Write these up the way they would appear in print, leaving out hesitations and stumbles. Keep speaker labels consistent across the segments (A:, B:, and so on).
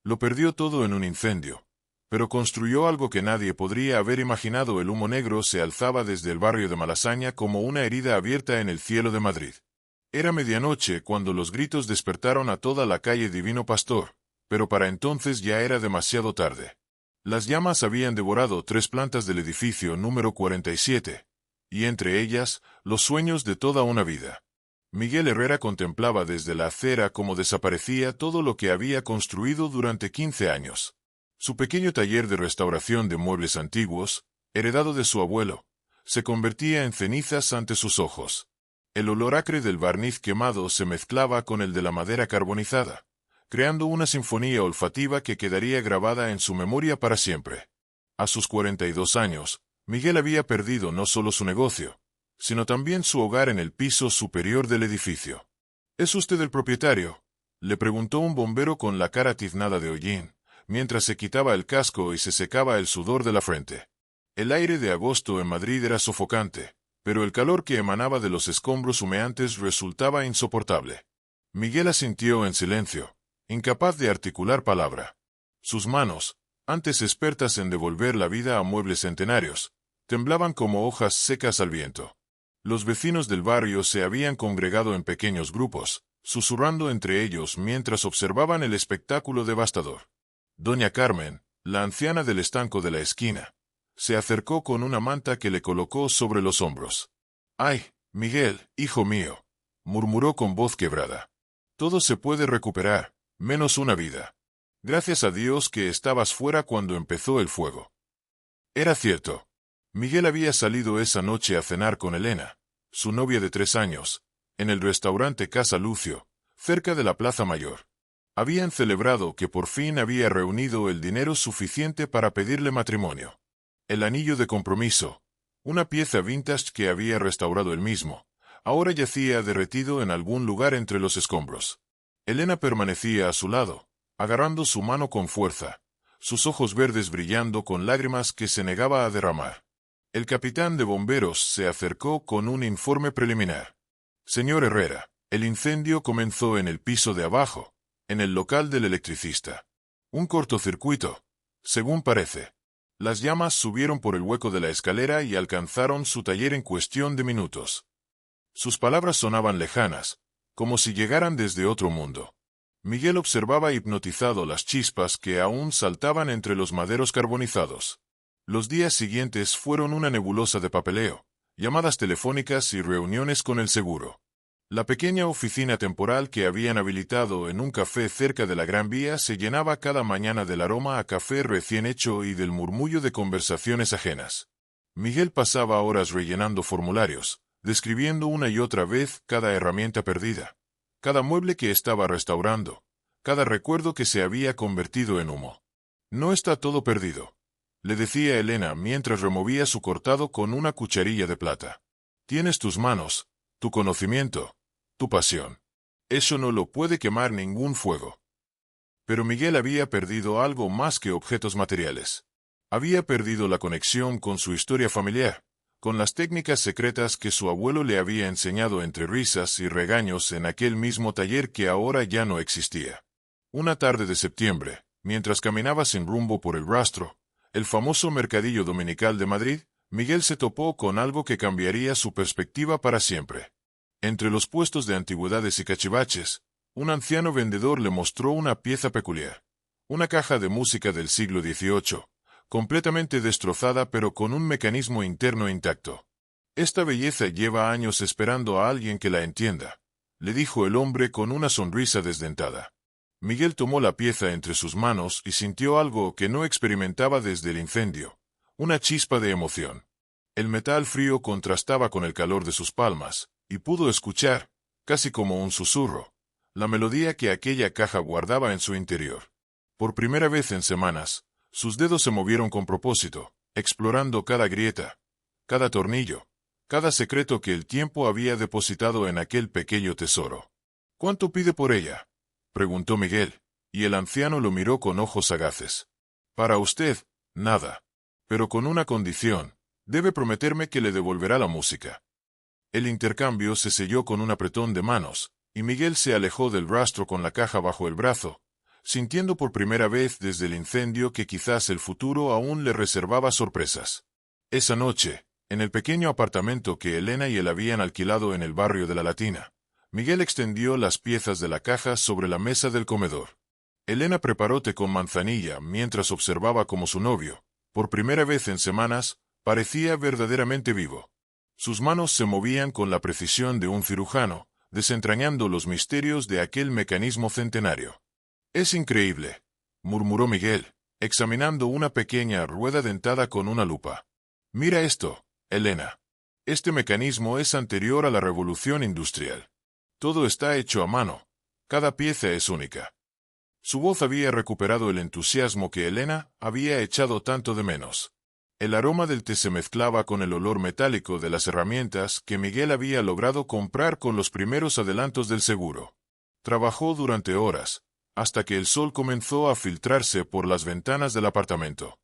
A: Lo perdió todo en un incendio. Pero construyó algo que nadie podría haber imaginado. El humo negro se alzaba desde el barrio de Malasaña como una herida abierta en el cielo de Madrid. Era medianoche cuando los gritos despertaron a toda la calle Divino Pastor, pero para entonces ya era demasiado tarde. Las llamas habían devorado 3 plantas del edificio número 47, y entre ellas, los sueños de toda una vida. Miguel Herrera contemplaba desde la acera cómo desaparecía todo lo que había construido durante 15 años. Su pequeño taller de restauración de muebles antiguos, heredado de su abuelo, se convertía en cenizas ante sus ojos. El olor acre del barniz quemado se mezclaba con el de la madera carbonizada, creando una sinfonía olfativa que quedaría grabada en su memoria para siempre. A sus 42 años, Miguel había perdido no solo su negocio, sino también su hogar en el piso superior del edificio. ¿Es usted el propietario?, le preguntó un bombero con la cara tiznada de hollín, mientras se quitaba el casco y se secaba el sudor de la frente. El aire de agosto en Madrid era sofocante, pero el calor que emanaba de los escombros humeantes resultaba insoportable. Miguel asintió en silencio, incapaz de articular palabra. Sus manos, antes expertas en devolver la vida a muebles centenarios, temblaban como hojas secas al viento. Los vecinos del barrio se habían congregado en pequeños grupos, susurrando entre ellos mientras observaban el espectáculo devastador. Doña Carmen, la anciana del estanco de la esquina, se acercó con una manta que le colocó sobre los hombros. «Ay, Miguel, hijo mío», murmuró con voz quebrada. «Todo se puede recuperar, menos una vida. Gracias a Dios que estabas fuera cuando empezó el fuego». Era cierto. Miguel había salido esa noche a cenar con Elena, su novia de 3 años, en el restaurante Casa Lucio, cerca de la Plaza Mayor. Habían celebrado que por fin había reunido el dinero suficiente para pedirle matrimonio. El anillo de compromiso, una pieza vintage que había restaurado él mismo, ahora yacía derretido en algún lugar entre los escombros. Elena permanecía a su lado, agarrando su mano con fuerza, sus ojos verdes brillando con lágrimas que se negaba a derramar. El capitán de bomberos se acercó con un informe preliminar. «Señor Herrera, el incendio comenzó en el piso de abajo, en el local del electricista. Un cortocircuito, según parece. Las llamas subieron por el hueco de la escalera y alcanzaron su taller en cuestión de minutos». Sus palabras sonaban lejanas, como si llegaran desde otro mundo. Miguel observaba hipnotizado las chispas que aún saltaban entre los maderos carbonizados. Los días siguientes fueron una nebulosa de papeleo, llamadas telefónicas y reuniones con el seguro. La pequeña oficina temporal que habían habilitado en un café cerca de la Gran Vía se llenaba cada mañana del aroma a café recién hecho y del murmullo de conversaciones ajenas. Miguel pasaba horas rellenando formularios, describiendo una y otra vez cada herramienta perdida, cada mueble que estaba restaurando, cada recuerdo que se había convertido en humo. «No está todo perdido», le decía Elena mientras removía su cortado con una cucharilla de plata. «Tienes tus manos, tu conocimiento, tu pasión. Eso no lo puede quemar ningún fuego». Pero Miguel había perdido algo más que objetos materiales. Había perdido la conexión con su historia familiar, con las técnicas secretas que su abuelo le había enseñado entre risas y regaños en aquel mismo taller que ahora ya no existía. Una tarde de septiembre, mientras caminaba sin rumbo por el Rastro, el famoso mercadillo dominical de Madrid, Miguel se topó con algo que cambiaría su perspectiva para siempre. Entre los puestos de antigüedades y cachivaches, un anciano vendedor le mostró una pieza peculiar, una caja de música del siglo XVIII, completamente destrozada pero con un mecanismo interno intacto. «Esta belleza lleva años esperando a alguien que la entienda», le dijo el hombre con una sonrisa desdentada. Miguel tomó la pieza entre sus manos y sintió algo que no experimentaba desde el incendio, una chispa de emoción. El metal frío contrastaba con el calor de sus palmas, y pudo escuchar, casi como un susurro, la melodía que aquella caja guardaba en su interior. Por primera vez en semanas, sus dedos se movieron con propósito, explorando cada grieta, cada tornillo, cada secreto que el tiempo había depositado en aquel pequeño tesoro. «¿Cuánto pide por ella?», preguntó Miguel, y el anciano lo miró con ojos sagaces. «Para usted, nada. Pero con una condición, debe prometerme que le devolverá la música». El intercambio se selló con un apretón de manos, y Miguel se alejó del Rastro con la caja bajo el brazo, sintiendo por primera vez desde el incendio que quizás el futuro aún le reservaba sorpresas. Esa noche, en el pequeño apartamento que Elena y él habían alquilado en el barrio de La Latina, Miguel extendió las piezas de la caja sobre la mesa del comedor. Elena preparó té con manzanilla mientras observaba cómo su novio, por primera vez en semanas, parecía verdaderamente vivo. Sus manos se movían con la precisión de un cirujano, desentrañando los misterios de aquel mecanismo centenario. «Es increíble», murmuró Miguel, examinando una pequeña rueda dentada con una lupa. «Mira esto, Elena. Este mecanismo es anterior a la revolución industrial. Todo está hecho a mano. Cada pieza es única». Su voz había recuperado el entusiasmo que Elena había echado tanto de menos. El aroma del té se mezclaba con el olor metálico de las herramientas que Miguel había logrado comprar con los primeros adelantos del seguro. Trabajó durante horas, hasta que el sol comenzó a filtrarse por las ventanas del apartamento.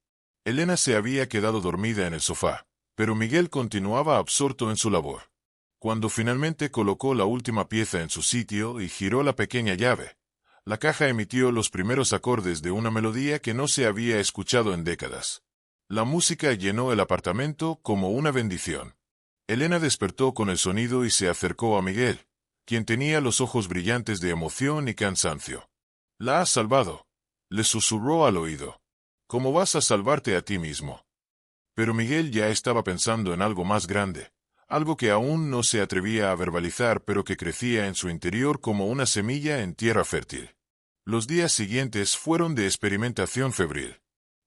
A: Elena se había quedado dormida en el sofá, pero Miguel continuaba absorto en su labor. Cuando finalmente colocó la última pieza en su sitio y giró la pequeña llave, la caja emitió los primeros acordes de una melodía que no se había escuchado en décadas. La música llenó el apartamento como una bendición. Elena despertó con el sonido y se acercó a Miguel, quien tenía los ojos brillantes de emoción y cansancio. «La has salvado», le susurró al oído. «¿Cómo vas a salvarte a ti mismo?» Pero Miguel ya estaba pensando en algo más grande, algo que aún no se atrevía a verbalizar pero que crecía en su interior como una semilla en tierra fértil. Los días siguientes fueron de experimentación febril.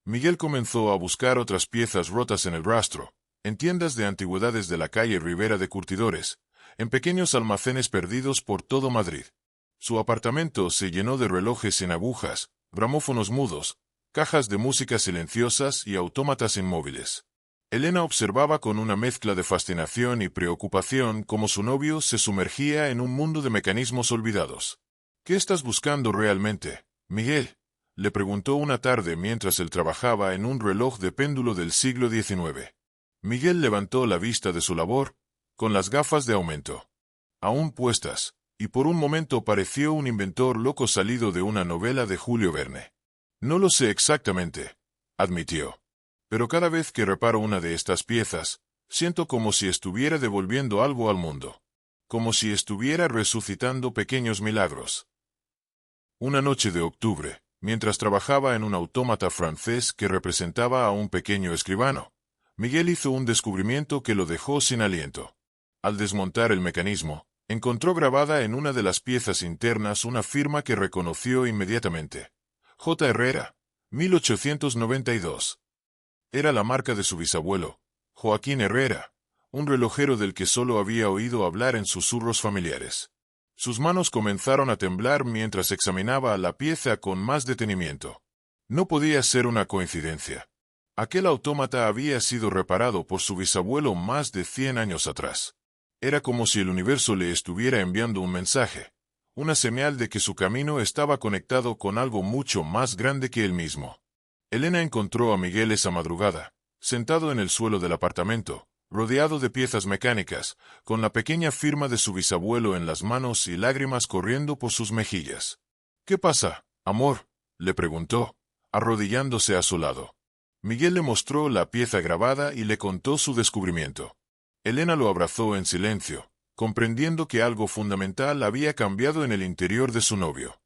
A: Miguel comenzó a buscar otras piezas rotas en el rastro, en tiendas de antigüedades de la calle Rivera de Curtidores, en pequeños almacenes perdidos por todo Madrid. Su apartamento se llenó de relojes sin agujas, gramófonos mudos, cajas de música silenciosas y autómatas inmóviles. Elena observaba con una mezcla de fascinación y preocupación cómo su novio se sumergía en un mundo de mecanismos olvidados. «¿Qué estás buscando realmente, Miguel?», le preguntó una tarde mientras él trabajaba en un reloj de péndulo del siglo XIX. Miguel levantó la vista de su labor, con las gafas de aumento aún puestas, y por un momento pareció un inventor loco salido de una novela de Julio Verne. «No lo sé exactamente», admitió. «Pero cada vez que reparo una de estas piezas, siento como si estuviera devolviendo algo al mundo. Como si estuviera resucitando pequeños milagros». Una noche de octubre, mientras trabajaba en un autómata francés que representaba a un pequeño escribano, Miguel hizo un descubrimiento que lo dejó sin aliento. Al desmontar el mecanismo, encontró grabada en una de las piezas internas una firma que reconoció inmediatamente. J. Herrera, 1892. Era la marca de su bisabuelo, Joaquín Herrera, un relojero del que solo había oído hablar en susurros familiares. Sus manos comenzaron a temblar mientras examinaba la pieza con más detenimiento. No podía ser una coincidencia. Aquel autómata había sido reparado por su bisabuelo más de 100 años atrás. Era como si el universo le estuviera enviando un mensaje, una señal de que su camino estaba conectado con algo mucho más grande que él mismo. Elena encontró a Miguel esa madrugada, sentado en el suelo del apartamento, rodeado de piezas mecánicas, con la pequeña firma de su bisabuelo en las manos y lágrimas corriendo por sus mejillas. «¿Qué pasa, amor?», le preguntó, arrodillándose a su lado. Miguel le mostró la pieza grabada y le contó su descubrimiento. Elena lo abrazó en silencio, comprendiendo que algo fundamental había cambiado en el interior de su novio.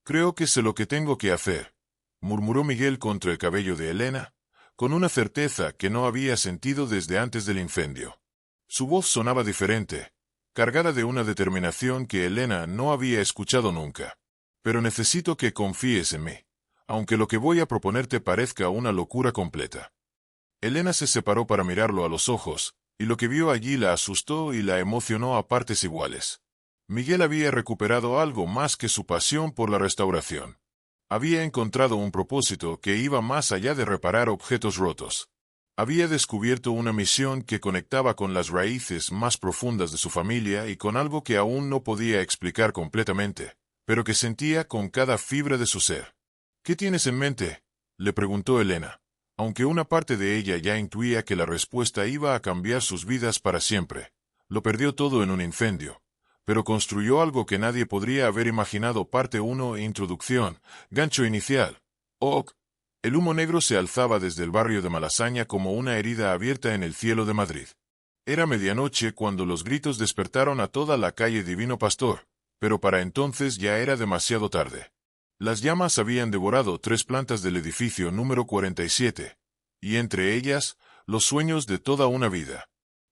A: «Creo que sé lo que tengo que hacer», murmuró Miguel contra el cabello de Elena, con una certeza que no había sentido desde antes del incendio. Su voz sonaba diferente, cargada de una determinación que Elena no había escuchado nunca. «Pero necesito que confíes en mí, aunque lo que voy a proponerte parezca una locura completa». Elena se separó para mirarlo a los ojos, y lo que vio allí la asustó y la emocionó a partes iguales. Miguel había recuperado algo más que su pasión por la restauración. Había encontrado un propósito que iba más allá de reparar objetos rotos. Había descubierto una misión que conectaba con las raíces más profundas de su familia y con algo que aún no podía explicar completamente, pero que sentía con cada fibra de su ser. «¿Qué tienes en mente?», le preguntó Elena, aunque una parte de ella ya intuía que la respuesta iba a cambiar sus vidas para siempre. Lo perdió todo en un incendio, pero construyó algo que nadie podría haber imaginado. Parte 1. Introducción. Gancho inicial. Ok. El humo negro se alzaba desde el barrio de Malasaña como una herida abierta en el cielo de Madrid. Era medianoche cuando los gritos despertaron a toda la calle Divino Pastor, pero para entonces ya era demasiado tarde. Las llamas habían devorado 3 plantas del edificio número 47, y entre ellas, los sueños de toda una vida.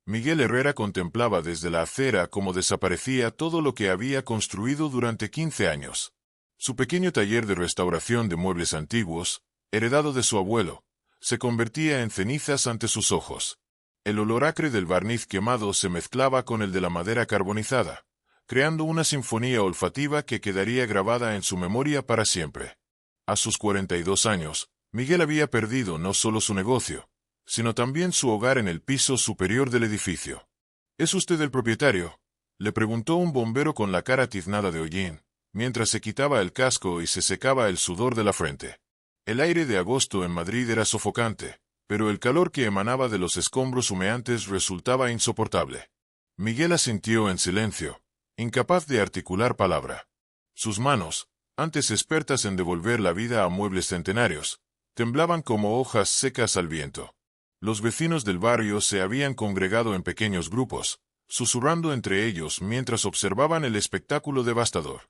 A: Miguel Herrera contemplaba desde la acera cómo desaparecía todo lo que había construido durante 15 años. Su pequeño taller de restauración de muebles antiguos, heredado de su abuelo, se convertía en cenizas ante sus ojos. El olor acre del barniz quemado se mezclaba con el de la madera carbonizada, creando una sinfonía olfativa que quedaría grabada en su memoria para siempre. A sus 42 años, Miguel había perdido no solo su negocio, sino también su hogar en el piso superior del edificio. ¿Es usted el propietario?, le preguntó un bombero con la cara tiznada de hollín, mientras se quitaba el casco y se secaba el sudor de la frente. El aire de agosto en Madrid era sofocante, pero el calor que emanaba de los escombros humeantes resultaba insoportable. Miguel asintió en silencio, incapaz de articular palabra. Sus manos, antes expertas en devolver la vida a muebles centenarios, temblaban como hojas secas al viento. Los vecinos del barrio se habían congregado en pequeños grupos, susurrando entre ellos mientras observaban el espectáculo devastador.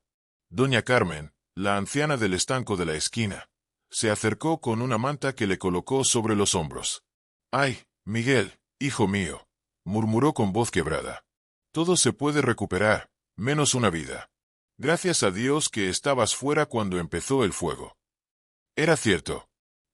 A: Doña Carmen, la anciana del estanco de la esquina, se acercó con una manta que le colocó sobre los hombros. «Ay, Miguel, hijo mío», murmuró con voz quebrada. «Todo se puede recuperar, menos una vida. Gracias a Dios que estabas fuera cuando empezó el fuego». Era cierto.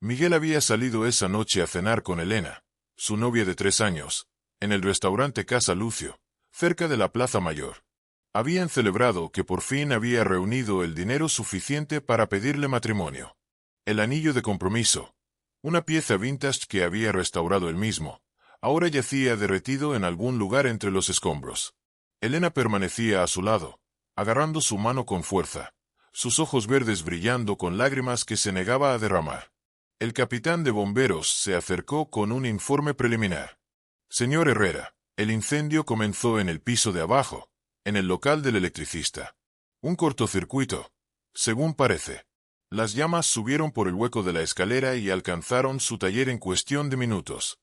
A: Miguel había salido esa noche a cenar con Elena, su novia de 3 años, en el restaurante Casa Lucio, cerca de la Plaza Mayor. Habían celebrado que por fin había reunido el dinero suficiente para pedirle matrimonio. El anillo de compromiso, una pieza vintage que había restaurado él mismo, ahora yacía derretido en algún lugar entre los escombros. Elena permanecía a su lado, agarrando su mano con fuerza, sus ojos verdes brillando con lágrimas que se negaba a derramar. El capitán de bomberos se acercó con un informe preliminar. «Señor Herrera, el incendio comenzó en el piso de abajo, en el local del electricista. Un cortocircuito, según parece. Las llamas subieron por el hueco de la escalera y alcanzaron su taller en cuestión de minutos».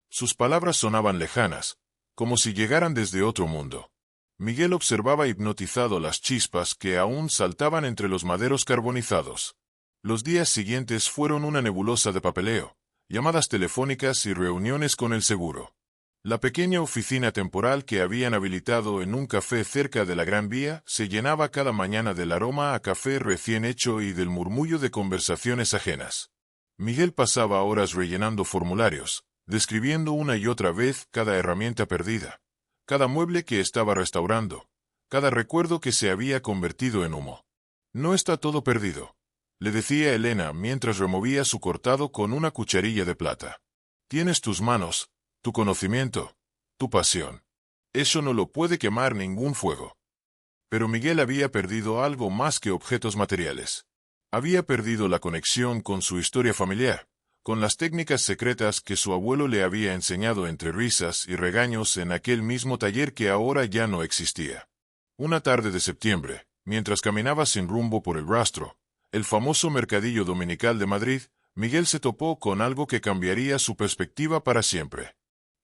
A: Sus palabras sonaban lejanas, como si llegaran desde otro mundo. Miguel observaba hipnotizado las chispas que aún saltaban entre los maderos carbonizados. Los días siguientes fueron una nebulosa de papeleo, llamadas telefónicas y reuniones con el seguro. La pequeña oficina temporal que habían habilitado en un café cerca de la Gran Vía se llenaba cada mañana del aroma a café recién hecho y del murmullo de conversaciones ajenas. Miguel pasaba horas rellenando formularios, describiendo una y otra vez cada herramienta perdida, cada mueble que estaba restaurando, cada recuerdo que se había convertido en humo. «No está todo perdido», le decía Elena mientras removía su cortado con una cucharilla de plata. «Tienes tus manos, tu conocimiento, tu pasión. Eso no lo puede quemar ningún fuego». Pero Miguel había perdido algo más que objetos materiales. Había perdido la conexión con su historia familiar, con las técnicas secretas que su abuelo le había enseñado entre risas y regaños en aquel mismo taller que ahora ya no existía. Una tarde de septiembre, mientras caminaba sin rumbo por el Rastro, el famoso mercadillo dominical de Madrid, Miguel se topó con algo que cambiaría su perspectiva para siempre.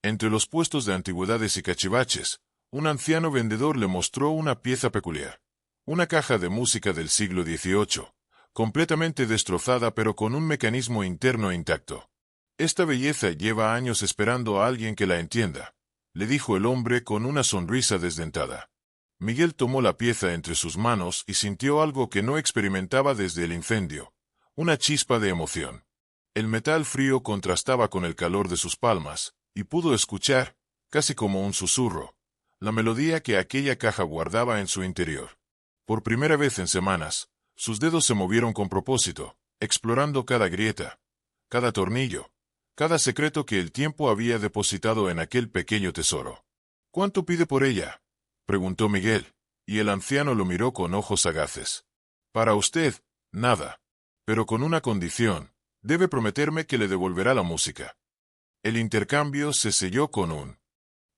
A: Entre los puestos de antigüedades y cachivaches, un anciano vendedor le mostró una pieza peculiar. Una caja de música del siglo XVIII, completamente destrozada pero con un mecanismo interno intacto. «Esta belleza lleva años esperando a alguien que la entienda», le dijo el hombre con una sonrisa desdentada. Miguel tomó la pieza entre sus manos y sintió algo que no experimentaba desde el incendio, una chispa de emoción. El metal frío contrastaba con el calor de sus palmas, y pudo escuchar, casi como un susurro, la melodía que aquella caja guardaba en su interior. Por primera vez en semanas, sus dedos se movieron con propósito, explorando cada grieta, cada tornillo, cada secreto que el tiempo había depositado en aquel pequeño tesoro. «¿Cuánto pide por ella?», preguntó Miguel, y el anciano lo miró con ojos sagaces. «Para usted, nada. Pero con una condición, debe prometerme que le devolverá la música». El intercambio se selló con un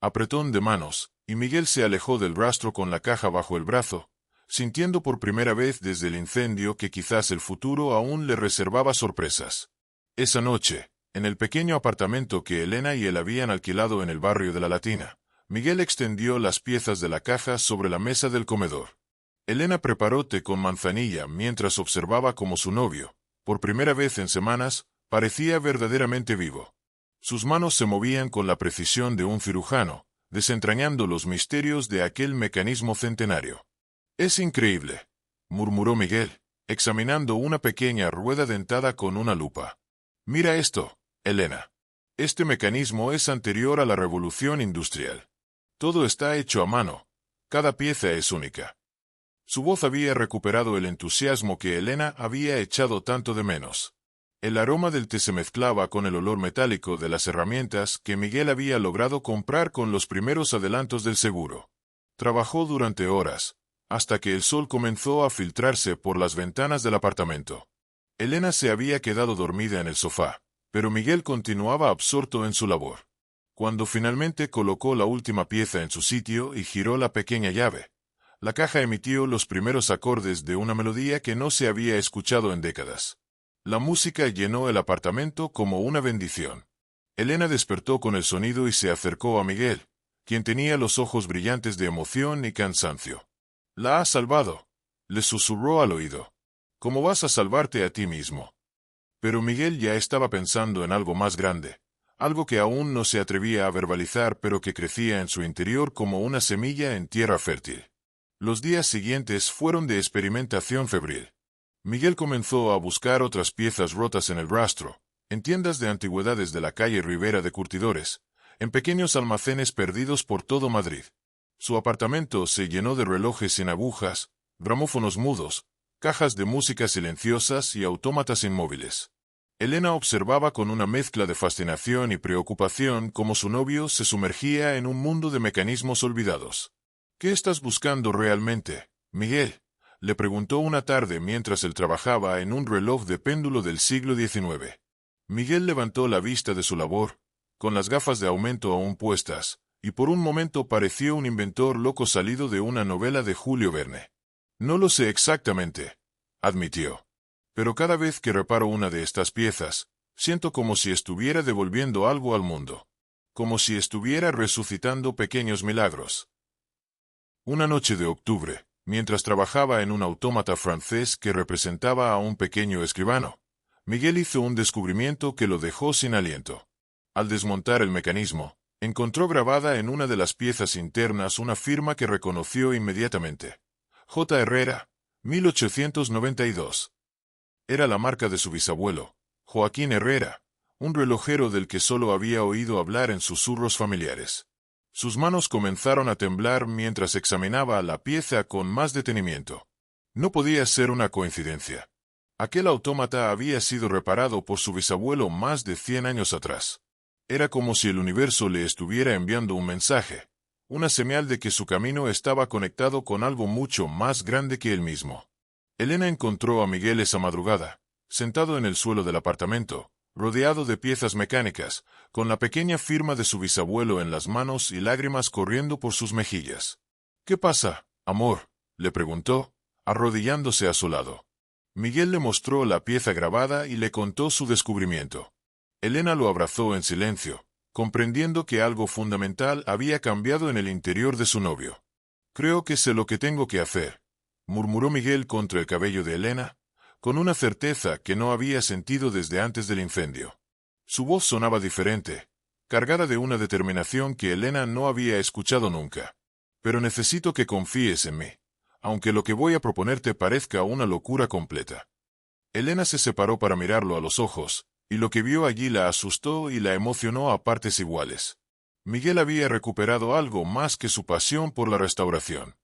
A: apretón de manos, y Miguel se alejó del rastro con la caja bajo el brazo, sintiendo por primera vez desde el incendio que quizás el futuro aún le reservaba sorpresas. Esa noche, en el pequeño apartamento que Elena y él habían alquilado en el barrio de La Latina, Miguel extendió las piezas de la caja sobre la mesa del comedor. Elena preparó té con manzanilla mientras observaba cómo su novio, por primera vez en semanas, parecía verdaderamente vivo. Sus manos se movían con la precisión de un cirujano, desentrañando los misterios de aquel mecanismo centenario. «Es increíble», murmuró Miguel, examinando una pequeña rueda dentada con una lupa. «Mira esto, Elena. Este mecanismo es anterior a la revolución industrial. Todo está hecho a mano. Cada pieza es única». Su voz había recuperado el entusiasmo que Elena había echado tanto de menos. El aroma del té se mezclaba con el olor metálico de las herramientas que Miguel había logrado comprar con los primeros adelantos del seguro. Trabajó durante horas, hasta que el sol comenzó a filtrarse por las ventanas del apartamento. Elena se había quedado dormida en el sofá, pero Miguel continuaba absorto en su labor. Cuando finalmente colocó la última pieza en su sitio y giró la pequeña llave, la caja emitió los primeros acordes de una melodía que no se había escuchado en décadas. La música llenó el apartamento como una bendición. Elena despertó con el sonido y se acercó a Miguel, quien tenía los ojos brillantes de emoción y cansancio. «La has salvado», le susurró al oído. «¿Cómo vas a salvarte a ti mismo?» Pero Miguel ya estaba pensando en algo más grande, algo que aún no se atrevía a verbalizar pero que crecía en su interior como una semilla en tierra fértil. Los días siguientes fueron de experimentación febril. Miguel comenzó a buscar otras piezas rotas en el rastro, en tiendas de antigüedades de la calle Rivera de Curtidores, en pequeños almacenes perdidos por todo Madrid. Su apartamento se llenó de relojes sin agujas, gramófonos mudos, cajas de música silenciosas y autómatas inmóviles. Elena observaba con una mezcla de fascinación y preocupación cómo su novio se sumergía en un mundo de mecanismos olvidados. «¿Qué estás buscando realmente, Miguel?», le preguntó una tarde mientras él trabajaba en un reloj de péndulo del siglo XIX. Miguel levantó la vista de su labor, con las gafas de aumento aún puestas, y por un momento pareció un inventor loco salido de una novela de Julio Verne. «No lo sé exactamente», admitió. «Pero cada vez que reparo una de estas piezas, siento como si estuviera devolviendo algo al mundo. Como si estuviera resucitando pequeños milagros». Una noche de octubre, mientras trabajaba en un autómata francés que representaba a un pequeño escribano, Miguel hizo un descubrimiento que lo dejó sin aliento. Al desmontar el mecanismo, encontró grabada en una de las piezas internas una firma que reconoció inmediatamente. J. Herrera, 1892. Era la marca de su bisabuelo, Joaquín Herrera, un relojero del que solo había oído hablar en susurros familiares. Sus manos comenzaron a temblar mientras examinaba la pieza con más detenimiento. No podía ser una coincidencia. Aquel autómata había sido reparado por su bisabuelo más de 100 años atrás. Era como si el universo le estuviera enviando un mensaje, una señal de que su camino estaba conectado con algo mucho más grande que él mismo. Elena encontró a Miguel esa madrugada, sentado en el suelo del apartamento, rodeado de piezas mecánicas, con la pequeña firma de su bisabuelo en las manos y lágrimas corriendo por sus mejillas. «¿Qué pasa, amor?», le preguntó, arrodillándose a su lado. Miguel le mostró la pieza grabada y le contó su descubrimiento. Elena lo abrazó en silencio, comprendiendo que algo fundamental había cambiado en el interior de su novio. «Creo que sé lo que tengo que hacer», murmuró Miguel contra el cabello de Elena, con una certeza que no había sentido desde antes del incendio. Su voz sonaba diferente, cargada de una determinación que Elena no había escuchado nunca. «Pero necesito que confíes en mí, aunque lo que voy a proponerte parezca una locura completa». Elena se separó para mirarlo a los ojos, y lo que vio allí la asustó y la emocionó a partes iguales. Miguel había recuperado algo más que su pasión por la restauración.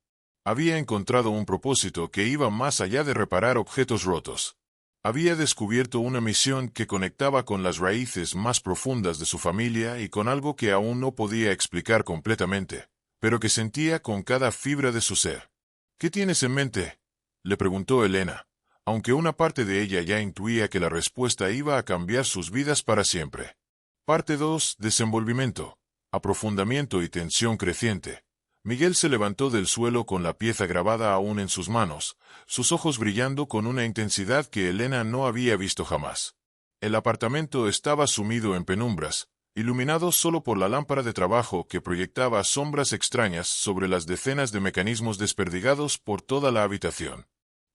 A: Había encontrado un propósito que iba más allá de reparar objetos rotos. Había descubierto una misión que conectaba con las raíces más profundas de su familia y con algo que aún no podía explicar completamente, pero que sentía con cada fibra de su ser. «¿Qué tienes en mente?», le preguntó Elena, aunque una parte de ella ya intuía que la respuesta iba a cambiar sus vidas para siempre. Parte 2. Desenvolvimiento, aprofundamiento y tensión creciente. Miguel se levantó del suelo con la pieza grabada aún en sus manos, sus ojos brillando con una intensidad que Elena no había visto jamás. El apartamento estaba sumido en penumbras, iluminado solo por la lámpara de trabajo que proyectaba sombras extrañas sobre las decenas de mecanismos desperdigados por toda la habitación.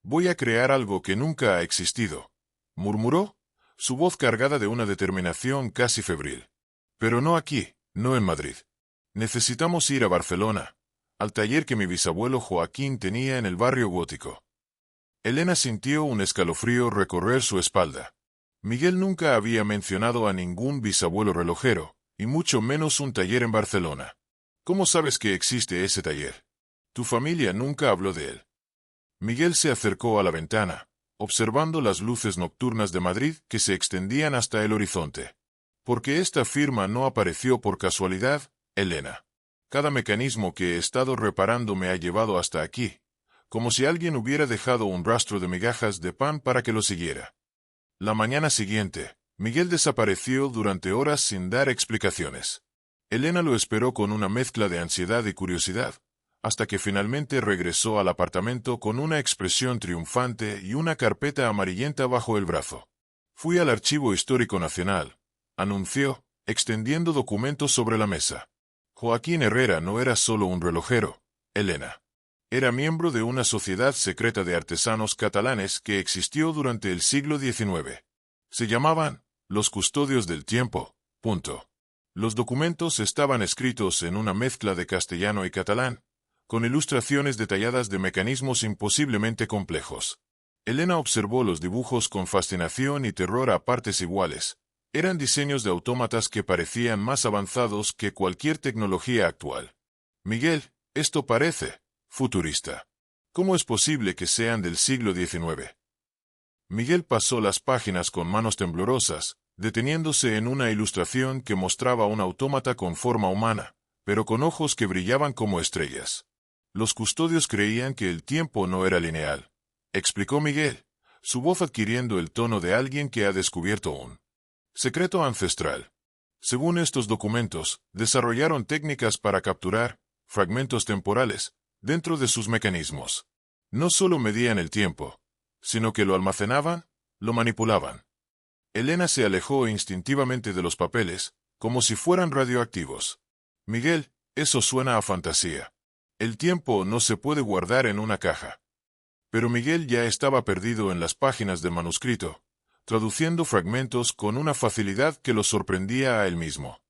A: «Voy a crear algo que nunca ha existido», murmuró, su voz cargada de una determinación casi febril. «Pero no aquí, no en Madrid. Necesitamos ir a Barcelona, al taller que mi bisabuelo Joaquín tenía en el barrio gótico». Elena sintió un escalofrío recorrer su espalda. Miguel nunca había mencionado a ningún bisabuelo relojero, y mucho menos un taller en Barcelona. «¿Cómo sabes que existe ese taller? Tu familia nunca habló de él». Miguel se acercó a la ventana, observando las luces nocturnas de Madrid que se extendían hasta el horizonte. «Porque esta firma no apareció por casualidad, Elena. Cada mecanismo que he estado reparando me ha llevado hasta aquí, como si alguien hubiera dejado un rastro de migajas de pan para que lo siguiera». La mañana siguiente, Miguel desapareció durante horas sin dar explicaciones. Elena lo esperó con una mezcla de ansiedad y curiosidad, hasta que finalmente regresó al apartamento con una expresión triunfante y una carpeta amarillenta bajo el brazo. «Fui al Archivo Histórico Nacional», anunció, extendiendo documentos sobre la mesa. «Joaquín Herrera no era solo un relojero, Elena. Era miembro de una sociedad secreta de artesanos catalanes que existió durante el siglo XIX. Se llamaban los Custodios del Tiempo. Punto. Los documentos estaban escritos en una mezcla de castellano y catalán, con ilustraciones detalladas de mecanismos imposiblemente complejos. Elena observó los dibujos con fascinación y terror a partes iguales. Eran diseños de autómatas que parecían más avanzados que cualquier tecnología actual. «Miguel, esto parece futurista. ¿Cómo es posible que sean del siglo XIX?» Miguel pasó las páginas con manos temblorosas, deteniéndose en una ilustración que mostraba un autómata con forma humana, pero con ojos que brillaban como estrellas. «Los custodios creían que el tiempo no era lineal», explicó Miguel, su voz adquiriendo el tono de alguien que ha descubierto un secreto ancestral. «Según estos documentos, desarrollaron técnicas para capturar fragmentos temporales dentro de sus mecanismos. No solo medían el tiempo, sino que lo almacenaban, lo manipulaban». Elena se alejó instintivamente de los papeles, como si fueran radioactivos. «Miguel, eso suena a fantasía. El tiempo no se puede guardar en una caja». Pero Miguel ya estaba perdido en las páginas del manuscrito, traduciendo fragmentos con una facilidad que lo sorprendía a él mismo.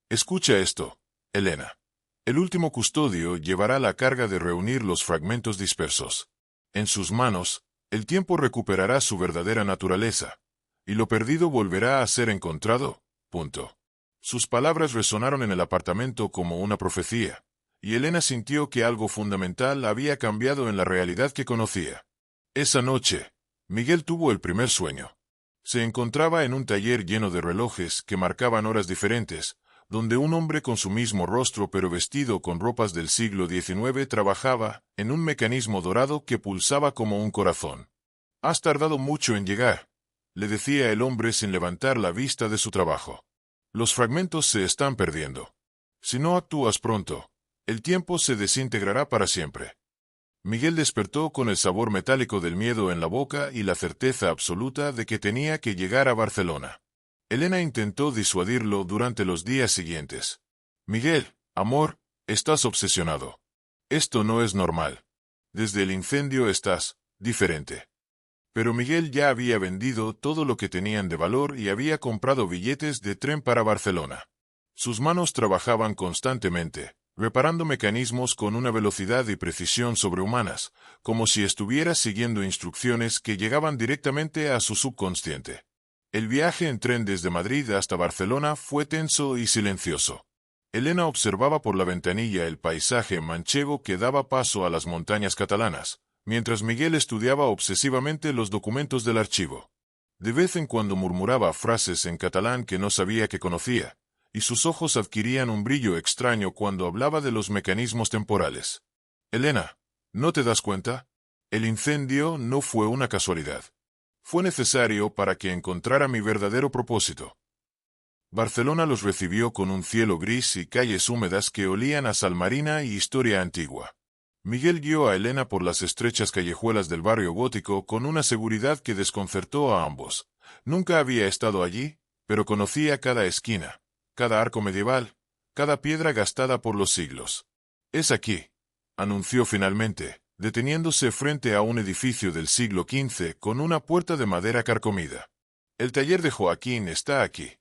A: «Escucha esto, Elena. El último custodio llevará la carga de reunir los fragmentos dispersos. En sus manos, el tiempo recuperará su verdadera naturaleza, y lo perdido volverá a ser encontrado. Punto». Sus palabras resonaron en el apartamento como una profecía, y Elena sintió que algo fundamental había cambiado en la realidad que conocía. Esa noche, Miguel tuvo el primer sueño. Se encontraba en un taller lleno de relojes que marcaban horas diferentes, donde un hombre con su mismo rostro pero vestido con ropas del siglo XIX trabajaba en un mecanismo dorado que pulsaba como un corazón. «Has tardado mucho en llegar», le decía el hombre sin levantar la vista de su trabajo. «Los fragmentos se están perdiendo. Si no actúas pronto, el tiempo se desintegrará para siempre». Miguel despertó con el sabor metálico del miedo en la boca y la certeza absoluta de que tenía que llegar a Barcelona. Elena intentó disuadirlo durante los días siguientes. «Miguel, amor, estás obsesionado. Esto no es normal. Desde el incendio estás diferente». Pero Miguel ya había vendido todo lo que tenían de valor y había comprado billetes de tren para Barcelona. Sus manos trabajaban constantemente, reparando mecanismos con una velocidad y precisión sobrehumanas, como si estuviera siguiendo instrucciones que llegaban directamente a su subconsciente. El viaje en tren desde Madrid hasta Barcelona fue tenso y silencioso. Elena observaba por la ventanilla el paisaje manchego que daba paso a las montañas catalanas, mientras Miguel estudiaba obsesivamente los documentos del archivo. De vez en cuando murmuraba frases en catalán que no sabía que conocía, y sus ojos adquirían un brillo extraño cuando hablaba de los mecanismos temporales. «Elena, ¿no te das cuenta? El incendio no fue una casualidad. Fue necesario para que encontrara mi verdadero propósito». Barcelona los recibió con un cielo gris y calles húmedas que olían a sal marina y historia antigua. Miguel guió a Elena por las estrechas callejuelas del barrio gótico con una seguridad que desconcertó a ambos. Nunca había estado allí, pero conocía cada esquina, cada arco medieval, cada piedra gastada por los siglos. «Es aquí», anunció finalmente, deteniéndose frente a un edificio del siglo XV con una puerta de madera carcomida. «El taller de Joaquín está aquí».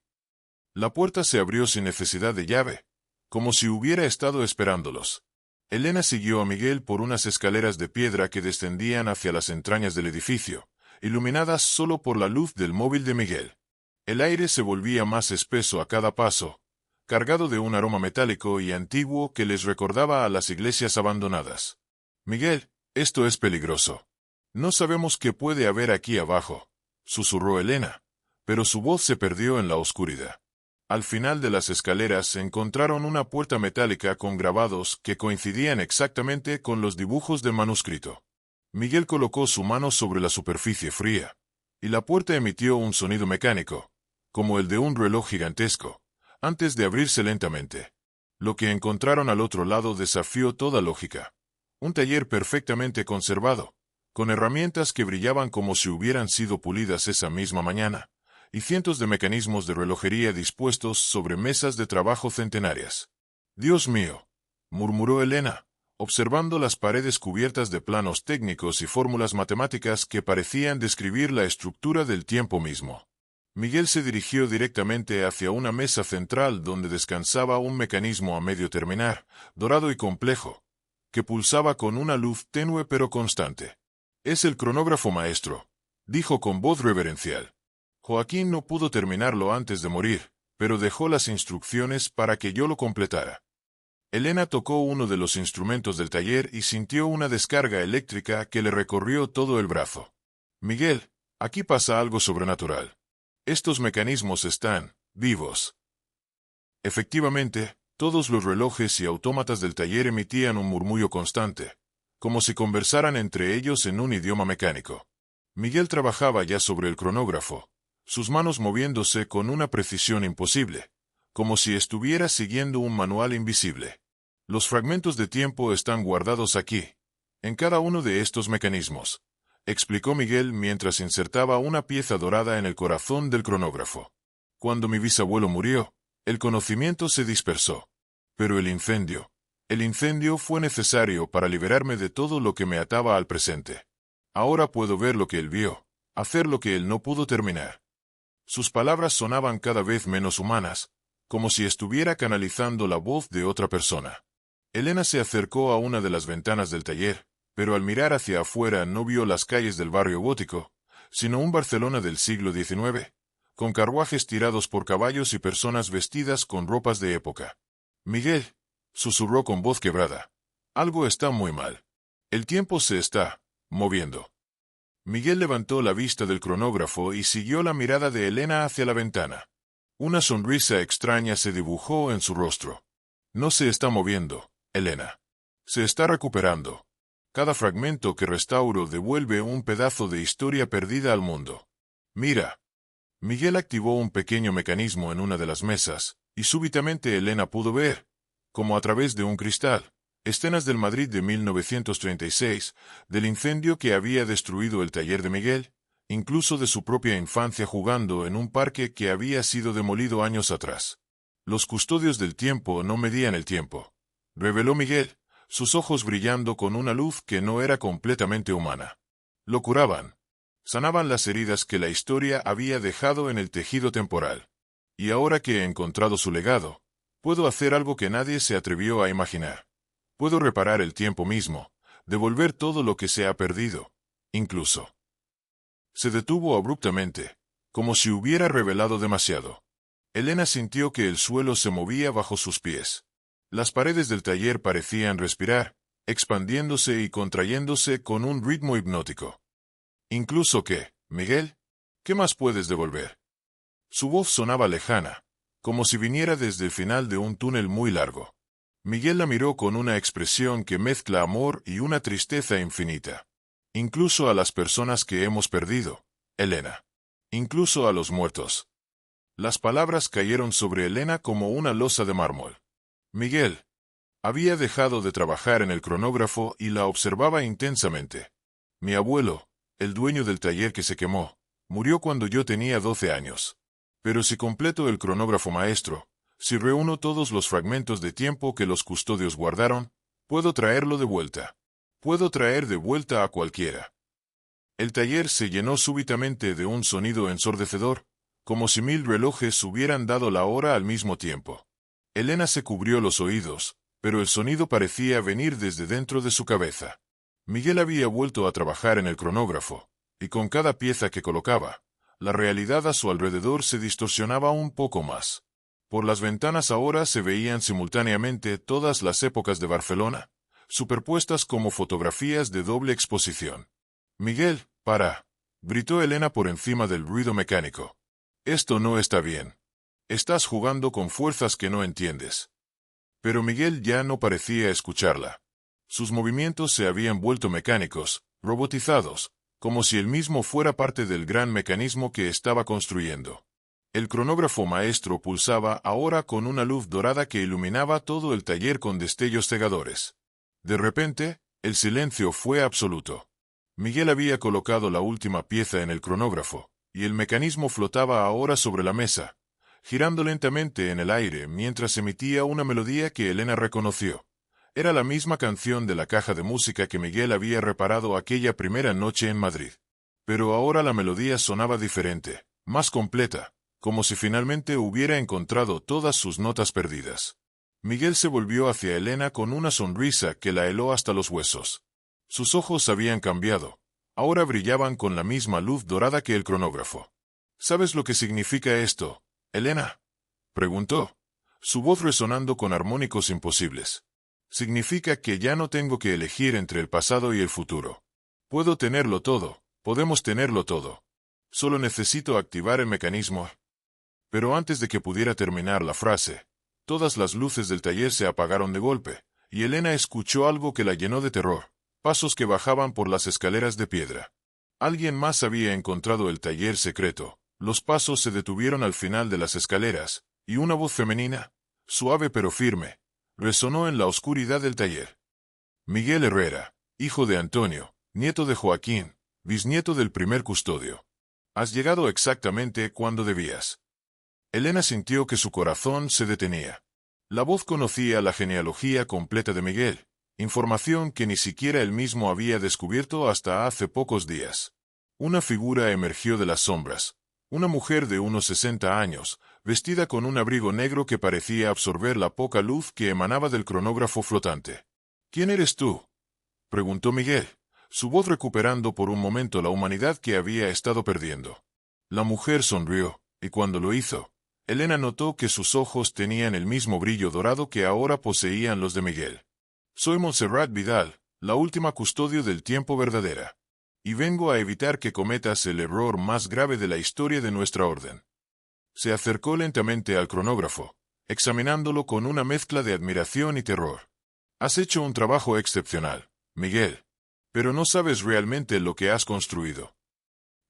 A: La puerta se abrió sin necesidad de llave, como si hubiera estado esperándolos. Elena siguió a Miguel por unas escaleras de piedra que descendían hacia las entrañas del edificio, iluminadas solo por la luz del móvil de Miguel. El aire se volvía más espeso a cada paso, cargado de un aroma metálico y antiguo que les recordaba a las iglesias abandonadas. «Miguel, esto es peligroso. No sabemos qué puede haber aquí abajo», susurró Elena, pero su voz se perdió en la oscuridad. Al final de las escaleras encontraron una puerta metálica con grabados que coincidían exactamente con los dibujos del manuscrito. Miguel colocó su mano sobre la superficie fría, y la puerta emitió un sonido mecánico, como el de un reloj gigantesco, antes de abrirse lentamente. Lo que encontraron al otro lado desafió toda lógica. Un taller perfectamente conservado, con herramientas que brillaban como si hubieran sido pulidas esa misma mañana, y cientos de mecanismos de relojería dispuestos sobre mesas de trabajo centenarias. «Dios mío», murmuró Elena, observando las paredes cubiertas de planos técnicos y fórmulas matemáticas que parecían describir la estructura del tiempo mismo. Miguel se dirigió directamente hacia una mesa central donde descansaba un mecanismo a medio terminar, dorado y complejo, que pulsaba con una luz tenue pero constante. «Es el cronógrafo maestro», dijo con voz reverencial. «Joaquín no pudo terminarlo antes de morir, pero dejó las instrucciones para que yo lo completara». Elena tocó uno de los instrumentos del taller y sintió una descarga eléctrica que le recorrió todo el brazo. «Miguel, aquí pasa algo sobrenatural. Estos mecanismos están vivos». Efectivamente, todos los relojes y autómatas del taller emitían un murmullo constante, como si conversaran entre ellos en un idioma mecánico. Miguel trabajaba ya sobre el cronógrafo, sus manos moviéndose con una precisión imposible, como si estuviera siguiendo un manual invisible. «Los fragmentos de tiempo están guardados aquí, en cada uno de estos mecanismos», explicó Miguel mientras insertaba una pieza dorada en el corazón del cronógrafo. «Cuando mi bisabuelo murió, el conocimiento se dispersó. Pero el incendio fue necesario para liberarme de todo lo que me ataba al presente. Ahora puedo ver lo que él vio, hacer lo que él no pudo terminar». Sus palabras sonaban cada vez menos humanas, como si estuviera canalizando la voz de otra persona. Elena se acercó a una de las ventanas del taller, pero al mirar hacia afuera no vio las calles del barrio gótico, sino un Barcelona del siglo XIX, con carruajes tirados por caballos y personas vestidas con ropas de época. «Miguel», susurró con voz quebrada, «algo está muy mal. El tiempo se está moviendo». Miguel levantó la vista del cronógrafo y siguió la mirada de Elena hacia la ventana. Una sonrisa extraña se dibujó en su rostro. «No se está moviendo, Elena. Se está recuperando. Cada fragmento que restauro devuelve un pedazo de historia perdida al mundo. Mira». Miguel activó un pequeño mecanismo en una de las mesas, y súbitamente Elena pudo ver, como a través de un cristal, escenas del Madrid de 1936, del incendio que había destruido el taller de Miguel, incluso de su propia infancia jugando en un parque que había sido demolido años atrás. «Los custodios del tiempo no medían el tiempo», reveló Miguel, sus ojos brillando con una luz que no era completamente humana. «Lo curaban. Sanaban las heridas que la historia había dejado en el tejido temporal. Y ahora que he encontrado su legado, puedo hacer algo que nadie se atrevió a imaginar. Puedo reparar el tiempo mismo, devolver todo lo que se ha perdido, incluso». Se detuvo abruptamente, como si hubiera revelado demasiado. Elena sintió que el suelo se movía bajo sus pies. Las paredes del taller parecían respirar, expandiéndose y contrayéndose con un ritmo hipnótico. «¿Incluso qué, Miguel? ¿Qué más puedes devolver?» Su voz sonaba lejana, como si viniera desde el final de un túnel muy largo. Miguel la miró con una expresión que mezcla amor y una tristeza infinita. «Incluso a las personas que hemos perdido, Elena. Incluso a los muertos». Las palabras cayeron sobre Elena como una losa de mármol. Miguel había dejado de trabajar en el cronógrafo y la observaba intensamente. Mi abuelo, el dueño del taller que se quemó, murió cuando yo tenía 12 años. Pero si completo el cronógrafo maestro, si reúno todos los fragmentos de tiempo que los custodios guardaron, puedo traerlo de vuelta. Puedo traer de vuelta a cualquiera. El taller se llenó súbitamente de un sonido ensordecedor, como si 1000 relojes hubieran dado la hora al mismo tiempo. Elena se cubrió los oídos, pero el sonido parecía venir desde dentro de su cabeza. Miguel había vuelto a trabajar en el cronógrafo, y con cada pieza que colocaba, la realidad a su alrededor se distorsionaba un poco más. Por las ventanas ahora se veían simultáneamente todas las épocas de Barcelona, superpuestas como fotografías de doble exposición. «Miguel, para», gritó Elena por encima del ruido mecánico. «Esto no está bien. Estás jugando con fuerzas que no entiendes». Pero Miguel ya no parecía escucharla. Sus movimientos se habían vuelto mecánicos, robotizados, como si él mismo fuera parte del gran mecanismo que estaba construyendo. El cronógrafo maestro pulsaba ahora con una luz dorada que iluminaba todo el taller con destellos cegadores. De repente, el silencio fue absoluto. Miguel había colocado la última pieza en el cronógrafo, y el mecanismo flotaba ahora sobre la mesa, girando lentamente en el aire mientras emitía una melodía que Elena reconoció. Era la misma canción de la caja de música que Miguel había reparado aquella primera noche en Madrid. Pero ahora la melodía sonaba diferente, más completa, como si finalmente hubiera encontrado todas sus notas perdidas. Miguel se volvió hacia Elena con una sonrisa que la heló hasta los huesos. Sus ojos habían cambiado. Ahora brillaban con la misma luz dorada que el cronógrafo. «¿Sabes lo que significa esto, Elena?», preguntó, su voz resonando con armónicos imposibles. «Significa que ya no tengo que elegir entre el pasado y el futuro. Puedo tenerlo todo, podemos tenerlo todo. Solo necesito activar el mecanismo». Pero antes de que pudiera terminar la frase, todas las luces del taller se apagaron de golpe, y Elena escuchó algo que la llenó de terror, pasos que bajaban por las escaleras de piedra. Alguien más había encontrado el taller secreto. Los pasos se detuvieron al final de las escaleras, y una voz femenina, suave pero firme, resonó en la oscuridad del taller. «Miguel Herrera, hijo de Antonio, nieto de Joaquín, bisnieto del primer custodio. Has llegado exactamente cuando debías». Elena sintió que su corazón se detenía. La voz conocía la genealogía completa de Miguel, información que ni siquiera él mismo había descubierto hasta hace pocos días. Una figura emergió de las sombras, una mujer de unos 60 años, vestida con un abrigo negro que parecía absorber la poca luz que emanaba del cronógrafo flotante. «¿Quién eres tú?», preguntó Miguel, su voz recuperando por un momento la humanidad que había estado perdiendo. La mujer sonrió, y cuando lo hizo, Elena notó que sus ojos tenían el mismo brillo dorado que ahora poseían los de Miguel. «Soy Montserrat Vidal, la última custodio del tiempo verdadera. Y vengo a evitar que cometas el error más grave de la historia de nuestra orden». Se acercó lentamente al cronógrafo, examinándolo con una mezcla de admiración y terror. «Has hecho un trabajo excepcional, Miguel. Pero no sabes realmente lo que has construido».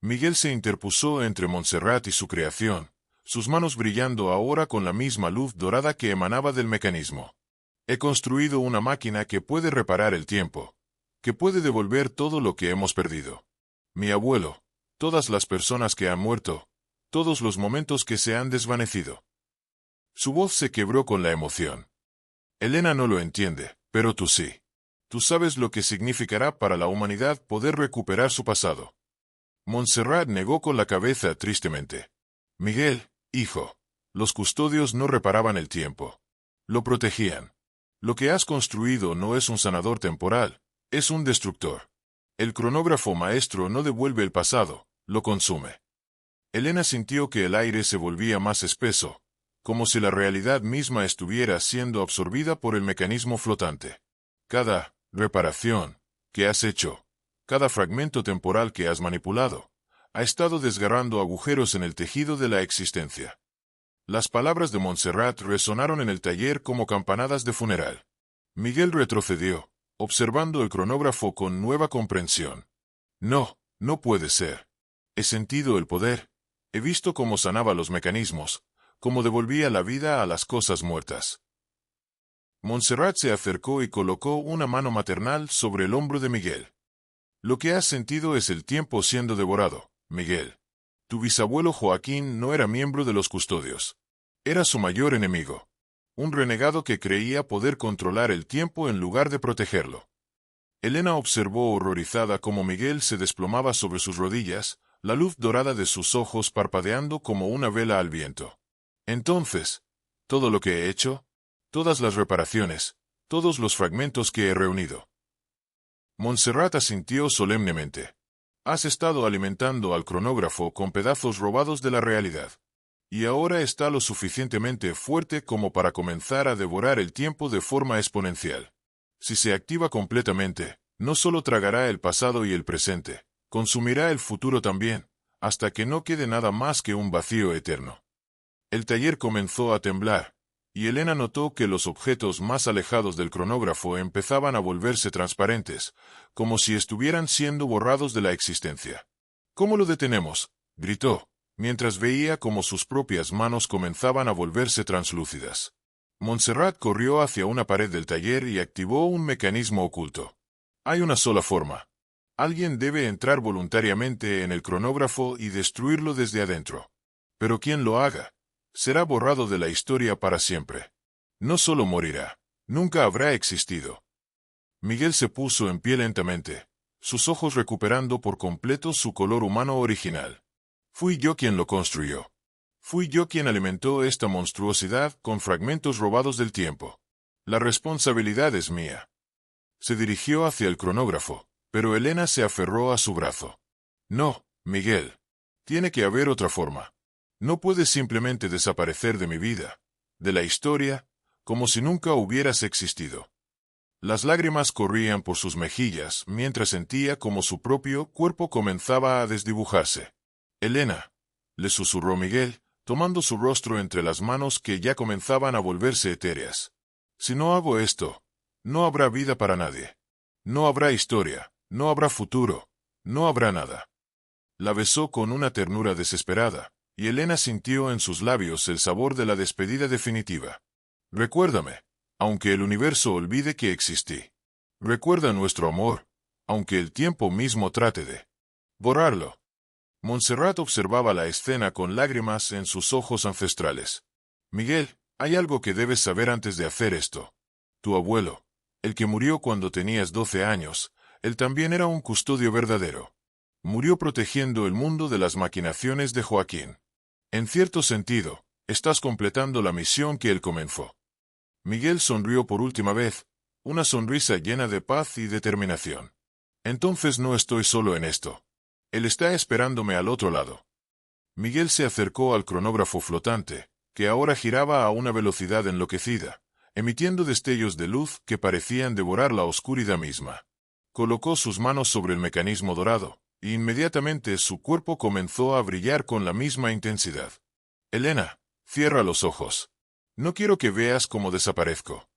A: Miguel se interpuso entre Montserrat y su creación, sus manos brillando ahora con la misma luz dorada que emanaba del mecanismo. «He construido una máquina que puede reparar el tiempo, que puede devolver todo lo que hemos perdido. Mi abuelo, todas las personas que han muerto, todos los momentos que se han desvanecido». Su voz se quebró con la emoción. «Elena no lo entiende, pero tú sí. Tú sabes lo que significará para la humanidad poder recuperar su pasado». Montserrat negó con la cabeza tristemente. «Miguel, hijo, los custodios no reparaban el tiempo. Lo protegían. Lo que has construido no es un sanador temporal, es un destructor. El cronógrafo maestro no devuelve el pasado, lo consume». Elena sintió que el aire se volvía más espeso, como si la realidad misma estuviera siendo absorbida por el mecanismo flotante. «Cada reparación que has hecho, cada fragmento temporal que has manipulado, ha estado desgarrando agujeros en el tejido de la existencia». Las palabras de Montserrat resonaron en el taller como campanadas de funeral. Miguel retrocedió, observando el cronógrafo con nueva comprensión. «No, no puede ser. He sentido el poder, He visto cómo sanaba los mecanismos, cómo devolvía la vida a las cosas muertas. Montserrat se acercó y colocó una mano maternal sobre el hombro de Miguel. Lo que has sentido es el tiempo siendo devorado, Miguel. Tu bisabuelo Joaquín no era miembro de los custodios. Era su mayor enemigo. Un renegado que creía poder controlar el tiempo en lugar de protegerlo. Elena observó horrorizada cómo Miguel se desplomaba sobre sus rodillas, la luz dorada de sus ojos parpadeando como una vela al viento. Entonces, ¿todo lo que he hecho? Todas las reparaciones, todos los fragmentos que he reunido. Montserrat asintió solemnemente. Has estado alimentando al cronógrafo con pedazos robados de la realidad. Y ahora está lo suficientemente fuerte como para comenzar a devorar el tiempo de forma exponencial. Si se activa completamente, no solo tragará el pasado y el presente, consumirá el futuro también, hasta que no quede nada más que un vacío eterno. El taller comenzó a temblar, y Elena notó que los objetos más alejados del cronógrafo empezaban a volverse transparentes, como si estuvieran siendo borrados de la existencia. ¿Cómo lo detenemos?, gritó, mientras veía cómo sus propias manos comenzaban a volverse translúcidas. Montserrat corrió hacia una pared del taller y activó un mecanismo oculto. Hay una sola forma. Alguien debe entrar voluntariamente en el cronógrafo y destruirlo desde adentro. Pero quien lo haga, será borrado de la historia para siempre. No solo morirá, nunca habrá existido. Miguel se puso en pie lentamente, sus ojos recuperando por completo su color humano original. Fui yo quien lo construyó. Fui yo quien alimentó esta monstruosidad con fragmentos robados del tiempo. La responsabilidad es mía. Se dirigió hacia el cronógrafo, pero Elena se aferró a su brazo. No, Miguel. Tiene que haber otra forma. No puedes simplemente desaparecer de mi vida, de la historia, como si nunca hubieras existido. Las lágrimas corrían por sus mejillas mientras sentía como su propio cuerpo comenzaba a desdibujarse. Elena, le susurró Miguel, tomando su rostro entre las manos que ya comenzaban a volverse etéreas. Si no hago esto, no habrá vida para nadie. No habrá historia, no habrá futuro, no habrá nada. La besó con una ternura desesperada, y Elena sintió en sus labios el sabor de la despedida definitiva. Recuérdame, aunque el universo olvide que existí. Recuerda nuestro amor, aunque el tiempo mismo trate de borrarlo. Montserrat observaba la escena con lágrimas en sus ojos ancestrales. Miguel, hay algo que debes saber antes de hacer esto. Tu abuelo, el que murió cuando tenías 12 años, él también era un custodio verdadero. Murió protegiendo el mundo de las maquinaciones de Joaquín. En cierto sentido, estás completando la misión que él comenzó. Miguel sonrió por última vez, una sonrisa llena de paz y determinación. Entonces no estoy solo en esto. Él está esperándome al otro lado. Miguel se acercó al cronógrafo flotante, que ahora giraba a una velocidad enloquecida, emitiendo destellos de luz que parecían devorar la oscuridad misma. Colocó sus manos sobre el mecanismo dorado, e inmediatamente su cuerpo comenzó a brillar con la misma intensidad. Elena, cierra los ojos. No quiero que veas cómo desaparezco.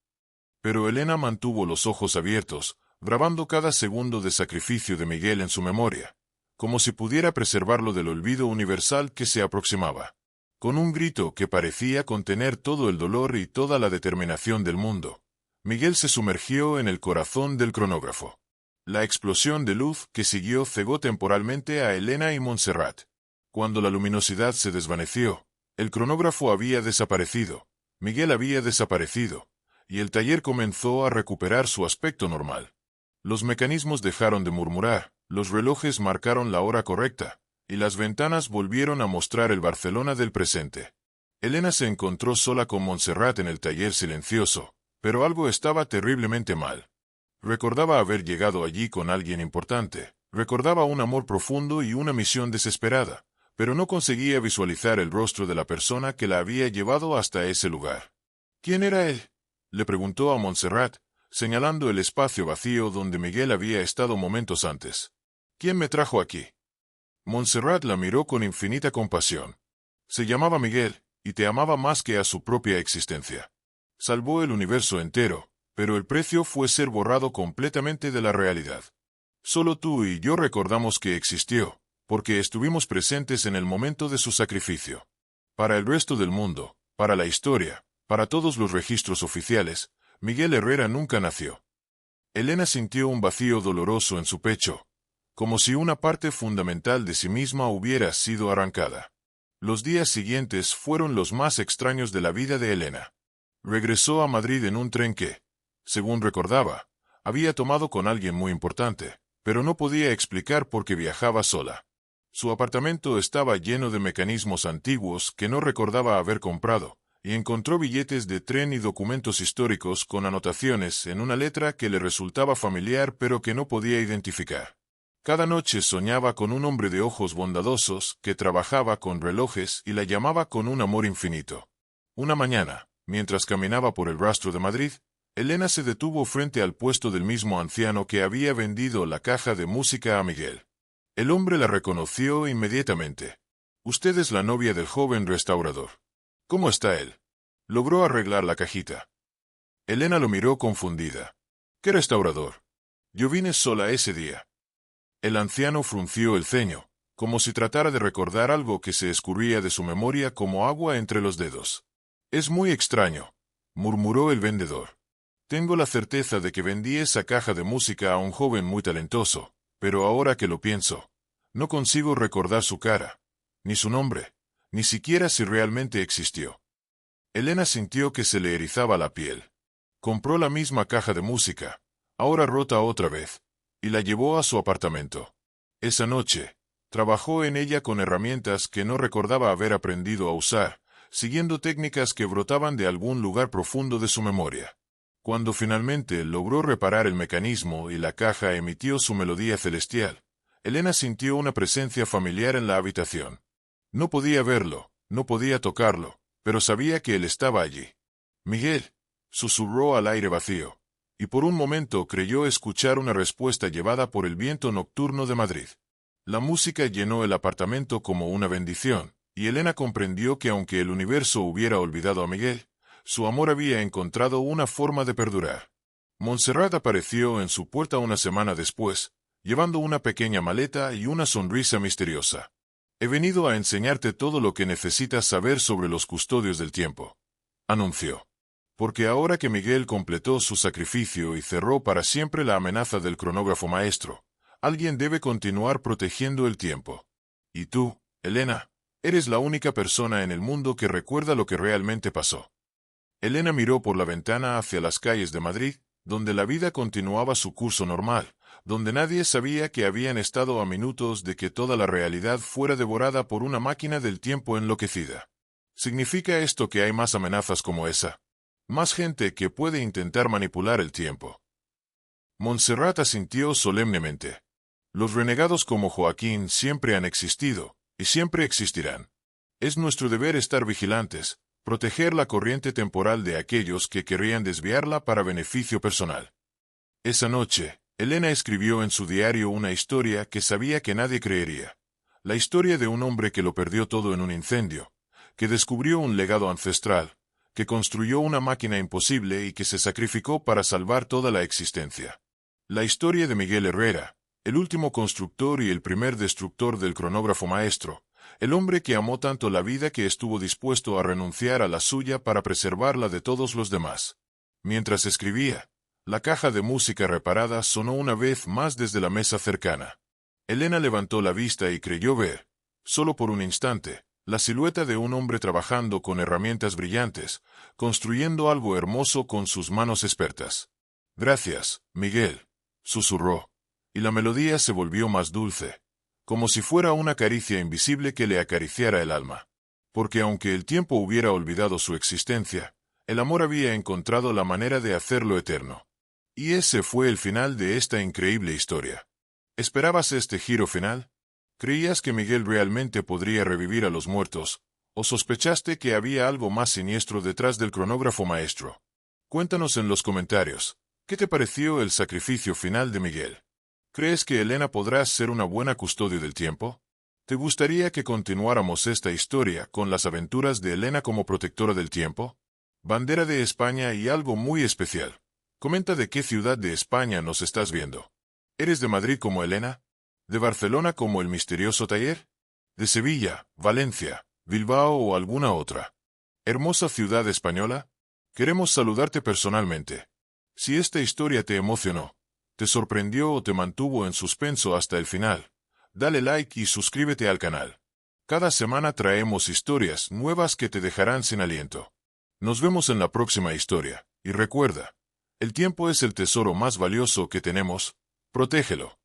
A: Pero Elena mantuvo los ojos abiertos, grabando cada segundo de sacrificio de Miguel en su memoria, como si pudiera preservarlo del olvido universal que se aproximaba. Con un grito que parecía contener todo el dolor y toda la determinación del mundo, Miguel se sumergió en el corazón del cronógrafo. La explosión de luz que siguió cegó temporalmente a Elena y Montserrat. Cuando la luminosidad se desvaneció, el cronógrafo había desaparecido, Miguel había desaparecido, y el taller comenzó a recuperar su aspecto normal. Los mecanismos dejaron de murmurar, los relojes marcaron la hora correcta, y las ventanas volvieron a mostrar el Barcelona del presente. Elena se encontró sola con Montserrat en el taller silencioso, pero algo estaba terriblemente mal. Recordaba haber llegado allí con alguien importante, recordaba un amor profundo y una misión desesperada, pero no conseguía visualizar el rostro de la persona que la había llevado hasta ese lugar. ¿Quién era él?, le preguntó a Montserrat, señalando el espacio vacío donde Miguel había estado momentos antes. ¿Quién me trajo aquí? Montserrat la miró con infinita compasión. Se llamaba Miguel, y te amaba más que a su propia existencia. Salvó el universo entero, pero el precio fue ser borrado completamente de la realidad. Solo tú y yo recordamos que existió, porque estuvimos presentes en el momento de su sacrificio. Para el resto del mundo, para la historia, para todos los registros oficiales, Miguel Herrera nunca nació. Elena sintió un vacío doloroso en su pecho, como si una parte fundamental de sí misma hubiera sido arrancada. Los días siguientes fueron los más extraños de la vida de Elena. Regresó a Madrid en un tren que, según recordaba, había tomado con alguien muy importante, pero no podía explicar por qué viajaba sola. Su apartamento estaba lleno de mecanismos antiguos que no recordaba haber comprado, y encontró billetes de tren y documentos históricos con anotaciones en una letra que le resultaba familiar pero que no podía identificar. Cada noche soñaba con un hombre de ojos bondadosos que trabajaba con relojes y la llamaba con un amor infinito. Una mañana, mientras caminaba por el rastro de Madrid, Elena se detuvo frente al puesto del mismo anciano que había vendido la caja de música a Miguel. El hombre la reconoció inmediatamente. «Usted es la novia del joven restaurador. ¿Cómo está él? ¿Logró arreglar la cajita?» Elena lo miró confundida. «¿Qué restaurador? Yo vine sola ese día». El anciano frunció el ceño, como si tratara de recordar algo que se escurría de su memoria como agua entre los dedos. «Es muy extraño», murmuró el vendedor. «Tengo la certeza de que vendí esa caja de música a un joven muy talentoso, pero ahora que lo pienso, no consigo recordar su cara, ni su nombre, ni siquiera si realmente existió». Elena sintió que se le erizaba la piel. Compró la misma caja de música, ahora rota otra vez, y la llevó a su apartamento. Esa noche, trabajó en ella con herramientas que no recordaba haber aprendido a usar, siguiendo técnicas que brotaban de algún lugar profundo de su memoria. Cuando finalmente logró reparar el mecanismo y la caja emitió su melodía celestial, Elena sintió una presencia familiar en la habitación. No podía verlo, no podía tocarlo, pero sabía que él estaba allí. «Miguel», susurró al aire vacío, y por un momento creyó escuchar una respuesta llevada por el viento nocturno de Madrid. La música llenó el apartamento como una bendición, y Elena comprendió que aunque el universo hubiera olvidado a Miguel, su amor había encontrado una forma de perdurar. Montserrat apareció en su puerta una semana después, llevando una pequeña maleta y una sonrisa misteriosa. «He venido a enseñarte todo lo que necesitas saber sobre los custodios del tiempo», anunció. «Porque ahora que Miguel completó su sacrificio y cerró para siempre la amenaza del cronógrafo maestro, alguien debe continuar protegiendo el tiempo. Y tú, Elena, eres la única persona en el mundo que recuerda lo que realmente pasó». Elena miró por la ventana hacia las calles de Madrid, donde la vida continuaba su curso normal, donde nadie sabía que habían estado a minutos de que toda la realidad fuera devorada por una máquina del tiempo enloquecida. ¿Significa esto que hay más amenazas como esa? Más gente que puede intentar manipular el tiempo. Montserrat asintió solemnemente. Los renegados como Joaquín siempre han existido, y siempre existirán. Es nuestro deber estar vigilantes, proteger la corriente temporal de aquellos que querrían desviarla para beneficio personal. Esa noche, Elena escribió en su diario una historia que sabía que nadie creería. La historia de un hombre que lo perdió todo en un incendio, que descubrió un legado ancestral, que construyó una máquina imposible y que se sacrificó para salvar toda la existencia. La historia de Miguel Herrera, el último constructor y el primer destructor del cronógrafo maestro, el hombre que amó tanto la vida que estuvo dispuesto a renunciar a la suya para preservarla de todos los demás. Mientras escribía, la caja de música reparada sonó una vez más desde la mesa cercana. Elena levantó la vista y creyó ver, solo por un instante, la silueta de un hombre trabajando con herramientas brillantes, construyendo algo hermoso con sus manos expertas. «Gracias, Miguel», susurró, y la melodía se volvió más dulce, como si fuera una caricia invisible que le acariciara el alma. Porque aunque el tiempo hubiera olvidado su existencia, el amor había encontrado la manera de hacerlo eterno. Y ese fue el final de esta increíble historia. ¿Esperabas este giro final? ¿Creías que Miguel realmente podría revivir a los muertos, o sospechaste que había algo más siniestro detrás del cronógrafo maestro? Cuéntanos en los comentarios, ¿qué te pareció el sacrificio final de Miguel? ¿Crees que Elena podrá ser una buena custodia del tiempo? ¿Te gustaría que continuáramos esta historia con las aventuras de Elena como protectora del tiempo? Bandera de España y algo muy especial. Comenta de qué ciudad de España nos estás viendo. ¿Eres de Madrid como Elena? ¿De Barcelona como el misterioso taller? ¿De Sevilla, Valencia, Bilbao o alguna otra hermosa ciudad española? Queremos saludarte personalmente. Si esta historia te emocionó, te sorprendió o te mantuvo en suspenso hasta el final, dale like y suscríbete al canal. Cada semana traemos historias nuevas que te dejarán sin aliento. Nos vemos en la próxima historia, y recuerda, el tiempo es el tesoro más valioso que tenemos, protégelo.